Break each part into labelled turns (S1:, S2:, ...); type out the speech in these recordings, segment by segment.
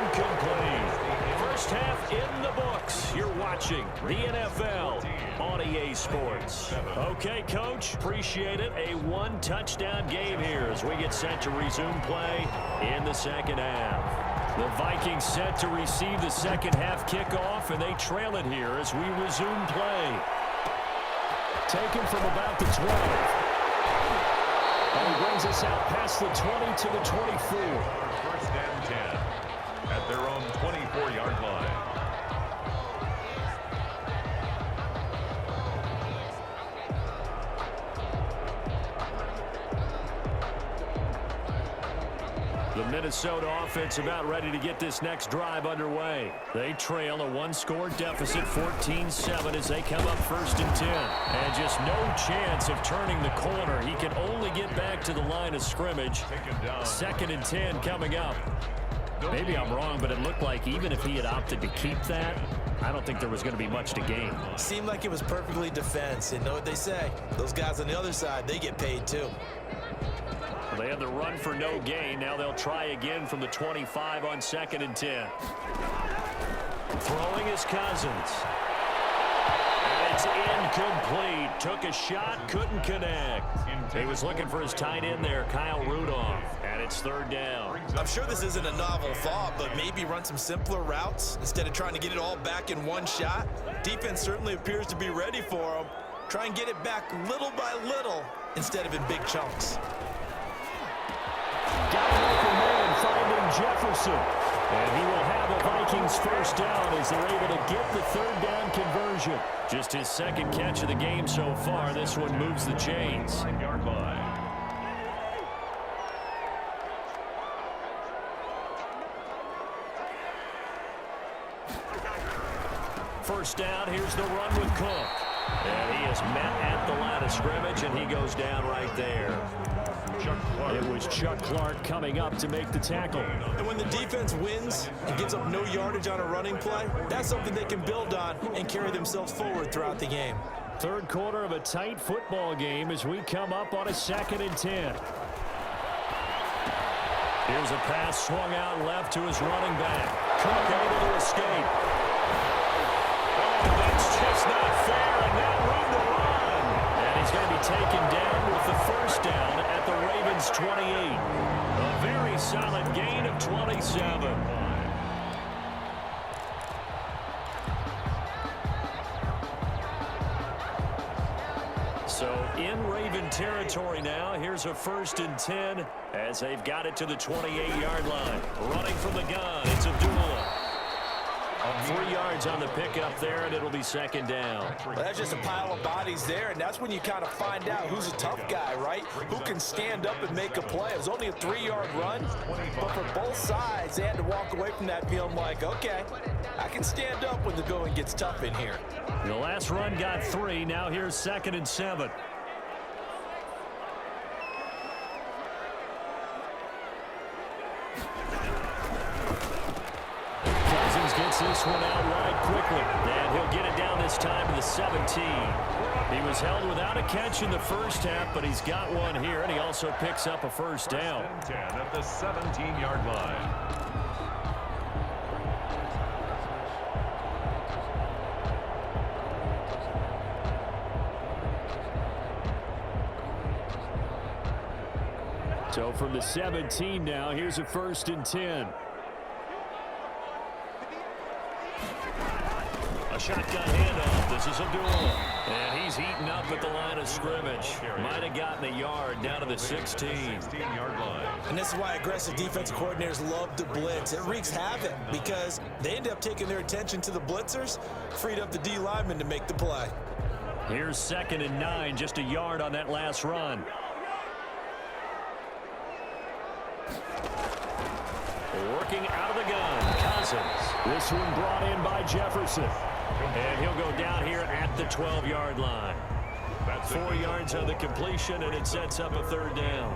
S1: incomplete. First half in the books. You're watching the NFL on EA Sports. Okay, Coach, appreciate it. A one-touchdown game here as we get set to resume play in the second half. The Vikings set to receive the second half kickoff, and they trail it here as we resume play. Taken from about the 12. And he brings us out past the 20 to the 24.
S2: First and 10 at their own 24-yard line.
S1: The Minnesota offense about ready to get this next drive underway. They trail a one-score deficit, 14-7, as they come up first and 10. And just no chance of turning the corner. He can only get back to the line of scrimmage. Second and 10 coming up. Maybe I'm wrong, but it looked like even if he had opted to keep that, I don't think there was going to be much to gain.
S3: Seemed like it was perfectly defense. And know what they say? Those guys on the other side, they get paid too.
S1: They had the run for no gain. Now they'll try again from the 25 on second and 10. Throwing is Cousins. And it's incomplete. Took a shot, couldn't connect. He was looking for his tight end there, Kyle Rudolph. And it's third down.
S3: I'm sure this isn't a novel thought, but maybe run some simpler routes instead of trying to get it all back in one shot. Defense certainly appears to be ready for him. Try and get it back little by little instead of in big chunks.
S1: Got an open man finding Jefferson. And he will have a Vikings first down as they're able to get the third down conversion. Just his second catch of the game so far. This one moves the chains.
S2: 9-yard line.
S1: First down, here's the run with Cook. And he is met at the line of scrimmage, and he goes down right there. It was Chuck Clark coming up to make the tackle.
S3: And when the defense wins and gives up no yardage on a running play, that's something they can build on and carry themselves forward throughout the game.
S1: Third quarter of a tight football game as we come up on a second and 10. Here's a pass swung out left to his running back. Cook able to escape. Oh, that's just not fair, and now room to run. And he's going to be taken down with the first down at the Ravens 28. A very solid gain of 27. So in Raven territory now, here's a first and 10 as they've got it to the 28-yard line. Running from the gun, it's Abdullah. 3 yards on the pickup there, and it'll be second down.
S3: Well, that's just a pile of bodies there, and that's when you kind of find out who's a tough guy, right? Who can stand up and make a play. It was only a 3-yard run, but for both sides, they had to walk away from that feeling like, okay, I can stand up when the going gets tough in here.
S1: The last run got 3. Now here's second and 7. Gets this one out right quickly, and he'll get it down this time to the 17. He was held without a catch in the first half, but he's got one here, and he also picks up a first down.
S2: First and 10 at the 17-yard line.
S1: So from the 17 now, here's a first and 10. Shotgun handoff. This is Abdullah. And he's heating up at the line of scrimmage. Might have gotten a yard down to the
S2: 16-yard line.
S3: And this is why aggressive defensive coordinators love to blitz. It wreaks havoc because they end up taking their attention to the blitzers, freed up the D lineman to make the play.
S1: Here's second and 9, just a yard on that last run. Working out of the gun, Cousins. This one brought in by Jefferson. And he'll go down here at the 12-yard line. That's 4 yards on the completion, and it sets up a third down.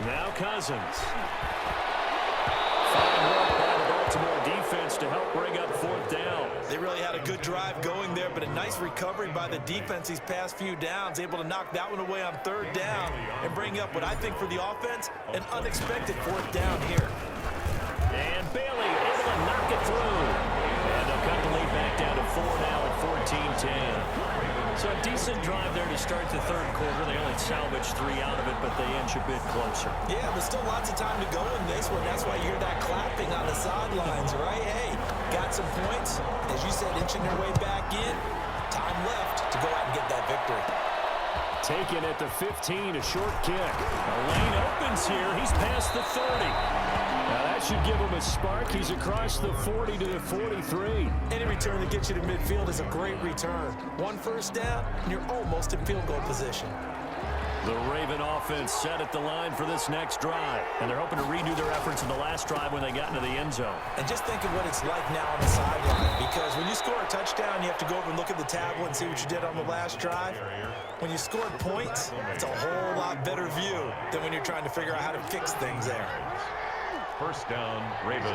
S1: Now Cousins. Fine work by the Baltimore defense to help bring up 4
S3: good drive going there, but a nice recovery by the defense these past few downs, able to knock that one away on third down and bring up what I think for the offense, an unexpected fourth down here.
S1: And Bailey able to knock it through. And they'll cut the lead back down to 4 now at 14-10. So a decent drive there to start the third quarter. They only salvaged 3 out of it, but they inch a bit closer.
S3: Yeah, but still lots of time to go in this one. That's why you hear that clapping on the sidelines, right? Hey, got some points. As you said, inching their way back in. Time left to go out and get that victory.
S1: Taken at the 15, a short kick. A lane opens here. He's past the 30. Now that should give him a spark. He's across the 40 to the 43.
S3: Any return that gets you to midfield is a great return. One first down, and you're almost in field goal position.
S1: The Raven offense set at the line for this next drive, and they're hoping to redo their efforts in the last drive when they got into the end zone.
S3: And just think of what it's like now on the sideline, because when you score a touchdown, you have to go over and look at the tablet and see what you did on the last drive. When you scored points, it's a whole lot better view than when you're trying to figure out how to fix things there.
S2: First down, Ravens.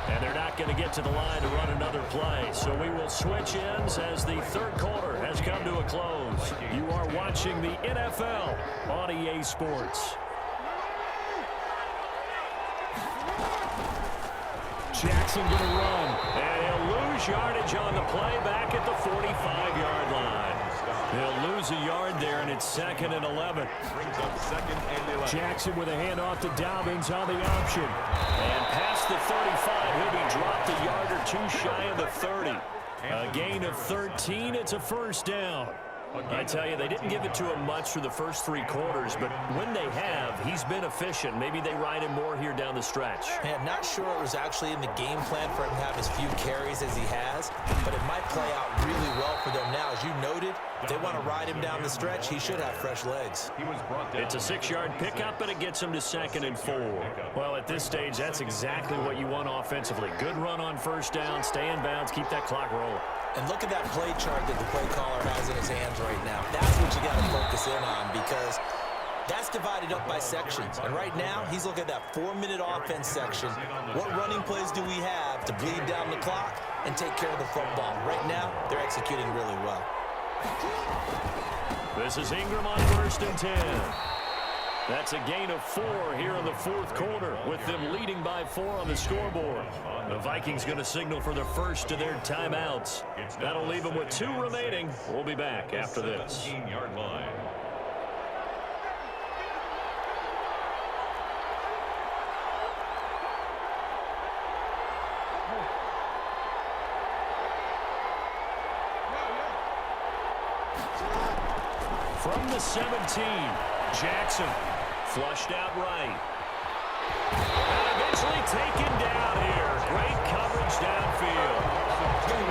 S1: And they're not going to get to the line to run another play. So we will switch ends as the third quarter has come to a close. You are watching the NFL on EA Sports. Jackson going to run. And he'll lose yardage on the play back at the 45-yard line. They'll lose a yard there, and it's 2nd and 11.
S2: Brings up 2nd and 11.
S1: Jackson with a handoff to Dobbins on the option. And past the 35, he'll be dropped a yard or two shy of the 30. A gain of 13, it's a first down. I tell you, they didn't give it to him much through the first 3 quarters, but when they have, he's been efficient. Maybe they ride him more here down the stretch.
S3: Hey, I'm not sure it was actually in the game plan for him to have as few carries as he has, but it might play out really well for them now. As you noted, if they want to ride him down the stretch, he should have fresh legs.
S1: It's a 6-yard pickup, and it gets him to 2nd and 4. Well, at this stage, that's exactly what you want offensively. Good run on first down, stay in bounds, keep that clock rolling.
S3: And look at that play chart that the play caller has in his hands right now. That's what you got to focus in on, because that's divided up by sections. And right now, he's looking at that 4-minute offense section. What running plays do we have to bleed down the clock and take care of the football? Right now, they're executing really well.
S1: This is Ingram on 1st and 10. That's a gain of 4 here in the fourth quarter, with them leading by 4 on the scoreboard. The Vikings going to signal for the first of their timeouts. That'll leave them with 2 remaining. We'll be back after this.
S2: 17-yard line.
S1: From the 17, Jackson flushed out right. And eventually taken down here. Great coverage downfield.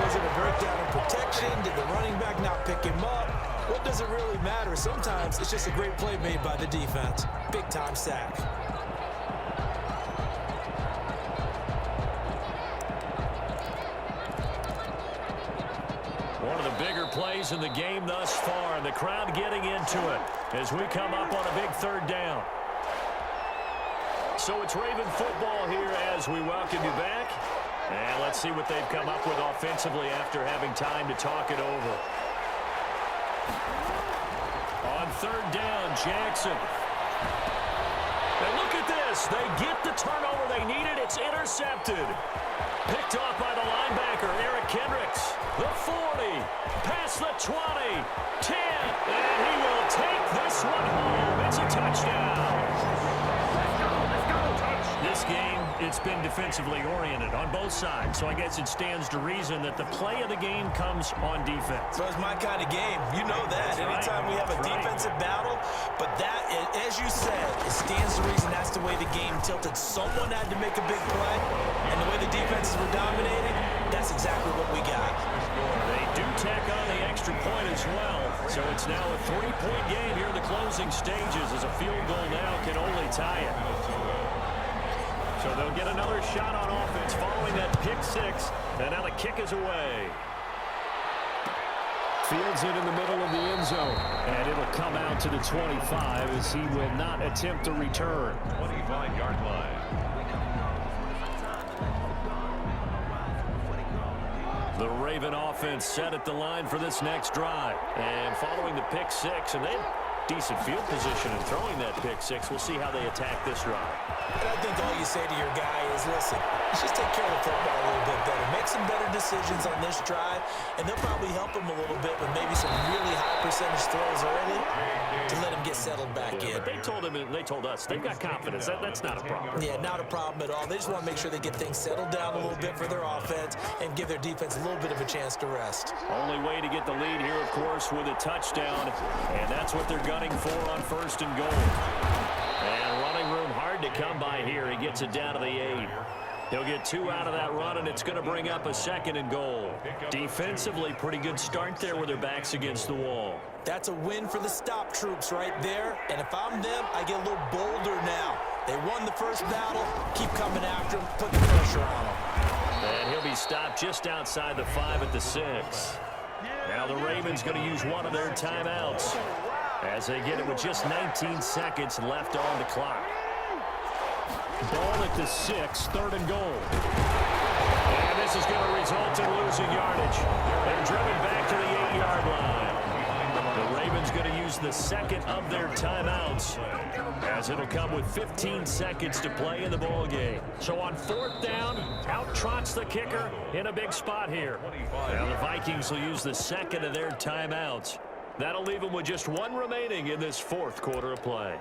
S3: Was it a breakdown in protection? Did the running back not pick him up? What does it really matter? Sometimes it's just a great play made by the defense. Big-time sack.
S1: One of the bigger plays in the game thus far, and the crowd getting into it as we come up on a big third down. So it's Raven football here as we welcome you back. And let's see what they've come up with offensively after having time to talk it over. On third down, Jackson. And look at this. They get the turnover they needed. It's intercepted. Picked off by the linebacker, Eric Kendricks. The 40, past the 20, 10, and he will take this one home. It's a touchdown. This game, it's been defensively oriented on both sides, so I guess it stands to reason that the play of the game comes on defense.
S3: So it's my kind of game. You know that. Anytime we have a defensive battle, but that, as you said, it stands to reason that's the way the game tilted. Someone had to make a big play, and the way the defenses were dominating, that's exactly what we got.
S1: They do tack on the extra point as well, so it's now a 3-point game here in the closing stages, as a field goal now can only tie it. So they'll get another shot on offense following that pick 6, and now the kick is away. Fields it in the middle of the end zone, and it'll come out to the 25 as he will not attempt to return.
S2: 25-yard line.
S1: Raven offense set at the line for this next drive. And following the pick six, and they had decent field position in throwing that pick six. We'll see how they attack this drive.
S3: And I think all you say to your guy is, listen, let's just take care of the football a little bit better. Make some better decisions on this drive, and they'll probably help him a little bit with maybe some really high percentage throws early to let him get settled back in.
S1: But they told us they've got confidence. That's not a problem.
S3: Yeah, not a problem at all. They just want to make sure they get things settled down a little bit for their offense and give their defense a little bit of a chance to rest.
S1: Only way to get the lead here, of course, with a touchdown, and that's what they're gunning for on 1st and goal. And running room hard to come by here. He gets it down to the 8. He'll get 2 out of that run, and it's going to bring up a 2nd and goal. Defensively, pretty good start there with their backs against the wall.
S3: That's a win for the stop troops right there. And if I'm them, I get a little bolder now. They won the first battle. Keep coming after them. Put the pressure on them.
S1: And he'll be stopped just outside the 5 at the 6. Now the Ravens going to use one of their timeouts as they get it with just 19 seconds left on the clock. Ball at the 6, 3rd and goal. And this is going to result in losing yardage. They're driven back to the 8-yard line. The Ravens going to use the 2nd of their timeouts as it'll come with 15 seconds to play in the ball game. So on 4th down, out trots the kicker in a big spot here. Now the Vikings will use the 2nd of their timeouts. That'll leave them with just 1 remaining in this 4th quarter of play.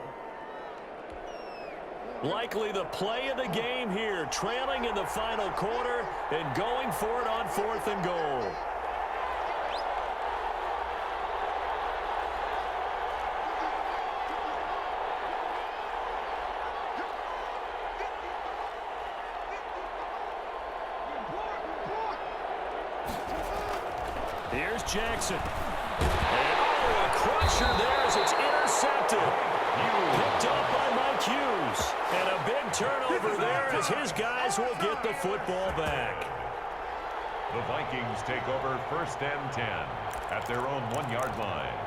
S1: Likely the play of the game here, trailing in the final quarter and going for it on 4th and goal. Here's Jackson. And a crusher there as it's intercepted. Picked up by Mike Hughes. And a big turnover there as his guys will get the football back.
S2: The Vikings take over 1st and 10 at their own 1-yard line.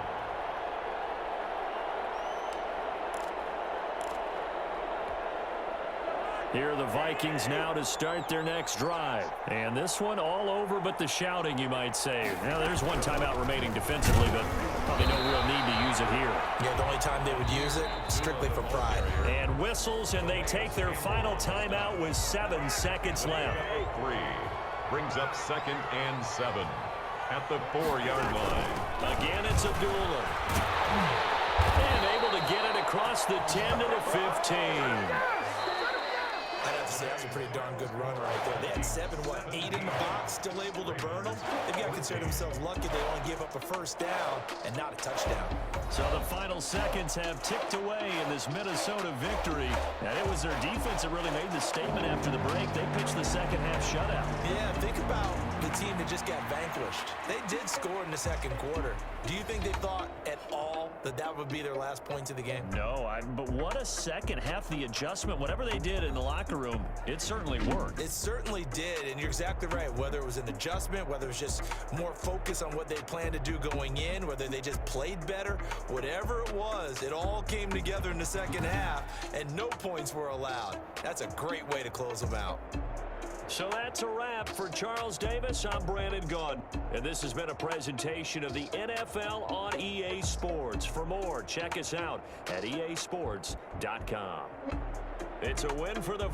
S1: Here are the Vikings now to start their next drive. And this one all over but the shouting, you might say. Now, there's 1 timeout remaining defensively, but probably no real need to use it here.
S3: Yeah, the only time they would use it, strictly for pride.
S1: And whistles, and they take their final timeout with 7 seconds left.
S2: 3 brings up 2nd and 7 at the 4-yard line.
S1: Again, it's Abdullah. And able to get it across the 10 to the 15.
S3: I'd have to say that's a pretty darn good run right there. They had 8 in the box, still able to burn them. They've got to consider themselves lucky they only gave up a 1st down and not a touchdown.
S1: So the final seconds have ticked away in this Minnesota victory. And it was their defense that really made the statement after the break. They pitched the second half shutout.
S3: Yeah, think about the team that just got vanquished. They did score in the 2nd quarter. Do you think they thought at all that that would be their last points of the game?
S1: No, but what a second half. The adjustment, whatever they did in the locker room, it certainly worked.
S3: It certainly did, and you're exactly right. Whether it was an adjustment, whether it was just more focus on what they planned to do going in, whether they just played better, whatever it was, it all came together in the 2nd half, and no points were allowed. That's a great way to close them out.
S1: So that's a wrap for Charles Davis. I'm Brandon Gunn, and this has been a presentation of the NFL on EA Sports. For more, check us out at easports.com. It's a win for the